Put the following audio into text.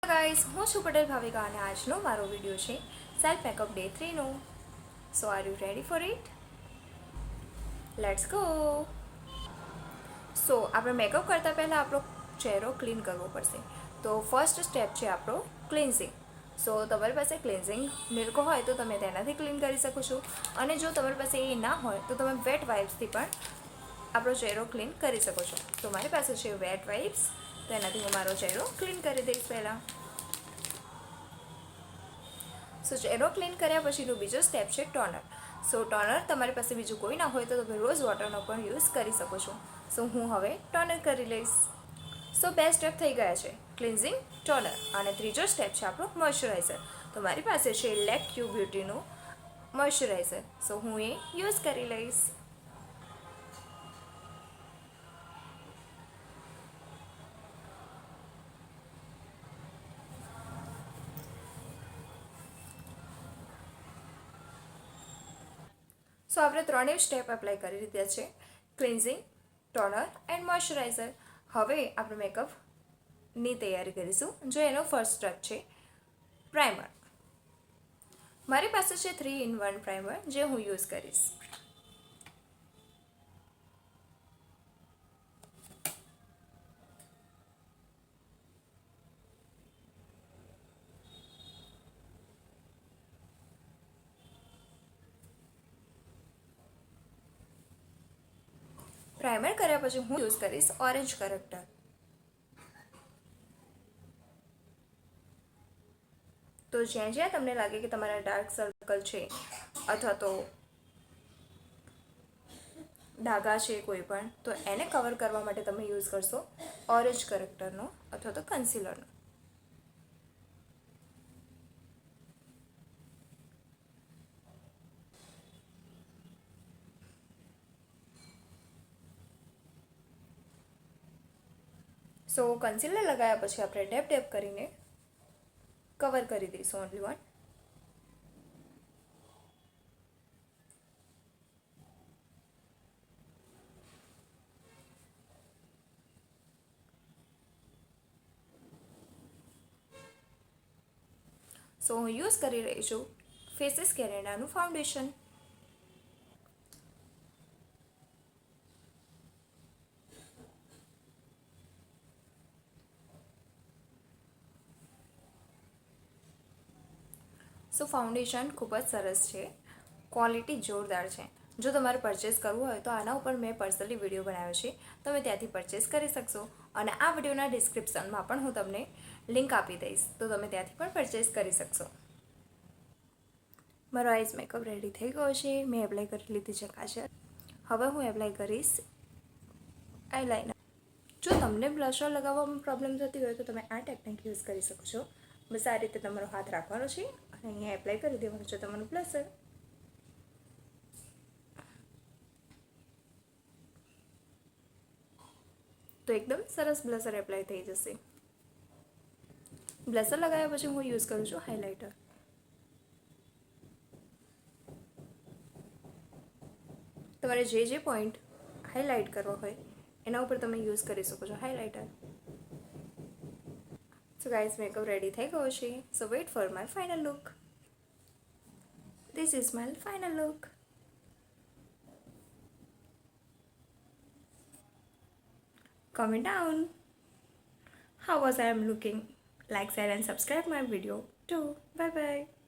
Guys, હું છું પટેલ ભાવિકા અને આજનો મારો વિડીયો છે સેલ્ફ મેકઅપ ડે 3નો. So are you ready for it? Let's go. So આપણે મેકઅપ કરતાં પહેલાં આપણો ચહેરો ક્લીન કરવો પડશે. તો ફર્સ્ટ સ્ટેપ છે આપણો ક્લિન્ઝિંગ. સો તમારી પાસે ક્લિન્ઝિંગ મિલ્ક હોય તો તમે તેનાથી ક્લીન કરી શકો છો, અને જો તમારી પાસે એ ના હોય તો તમે વેટ વાઇપ્સથી પણ આપણો ચહેરો ક્લીન કરી શકો છો. તો મારી પાસે છે વેટ વાઇપ્સ, તો એનાથી હું મારો ચહેરો ક્લીન કરી દઈશ પહેલાં. સો ચહેરો ક્લીન કર્યા પછીનો બીજો સ્ટેપ છે ટોનર. સો ટોનર તમારી પાસે બીજું કોઈ ના હોય તો તમે રોઝ વોટરનો પણ યુઝ કરી શકો છો. સો હું હવે ટોનર કરી લઈશ. સો બે સ્ટેપ થઈ ગયા છે, ક્લિન્ઝિંગ, ટોનર, અને ત્રીજો સ્ટેપ છે આપણો મોઇશ્ચરાઇઝર. તો મારી પાસે છે લેક ક્યુ બ્યુટીનું મોઇશ્ચરાઇઝર. સો હું એ યુઝ કરી લઈશ. સો આપણે ત્રણેય સ્ટેપ એપ્લાય કરી દીધા છે, ક્લિન્ઝિંગ, ટોનર એન્ડ મોઇશ્ચરાઇઝર. હવે આપણે મેકઅપની તૈયારી કરીશું. જો એનો ફર્સ્ટ સ્ટેપ છે પ્રાઇમર. મારી પાસે છે 3-in-1 પ્રાઇમર, જે હું યુઝ કરીશ. પ્રાઇમર કર્યા પછી હું યુઝ કરીશ ઓરેન્જ કરેક્ટર. તો જ્યાં જ્યાં તમને લાગે કે તમારા ડાર્ક સર્કલ છે અથવા તો ડાઘા છે કોઈ પણ, તો એને કવર કરવા માટે તમે યુઝ કરશો ઓરેન્જ કરેક્ટરનો અથવા તો કન્સીલરનો. સો કન્સીલર લગાવ્યા પછી આપણે ડેપ ડેપ કરીને કવર કરી દઈશું ઓનલી વન. સો હું યુઝ કરી રહી છું ફેસીસ કેનેડાનું ફાઉન્ડેશન. સો ફાઉન્ડેશન ખૂબ જ સરસ છે, ક્વોલિટી જોરદાર છે. જો તમારે પરચેસ કરવું હોય તો આના ઉપર મેં પર્સનલી વિડીયો બનાવ્યો છે, તમે ત્યાંથી પરચેસ કરી શકશો. અને આ વિડીયોના ડિસ્ક્રિપ્શનમાં પણ હું તમને લિંક આપી દઈશ, તો તમે ત્યાંથી પણ પરચેસ કરી શકશો. મારો આઈઝ મેકઅપ રેડી થઈ ગયો છે. મેં એપ્લાય કરી લીધી છે કાજલ. હવે હું એપ્લાય કરીશ આઈલાઇનર. જો તમને બ્લશર લગાવવામાં પ્રોબ્લેમ થતી હોય તો તમે આ ટેકનિક યુઝ કરી શકો છો. બસ આ રીતે તમારો હાથ રાખવાનો છે અને અહીંયા એપ્લાય કરી દેવાનું છે તમારું બ્લશર. તો એકદમ સરસ બ્લશર એપ્લાય થઈ જશે. બ્લશર લગાવ્યા પછી હું યુઝ કરું છું હાઇલાઇટર. તમારે જે જે પોઈન્ટ હાઇલાઇટ કરવા હોય એના ઉપર તમે યુઝ કરી શકો છો highlighter. So guys, makeup ready થઈ ગયો છે. So wait for my final look. This is my final look. Comment down how was I am looking. Like, share and subscribe my video too. Bye bye.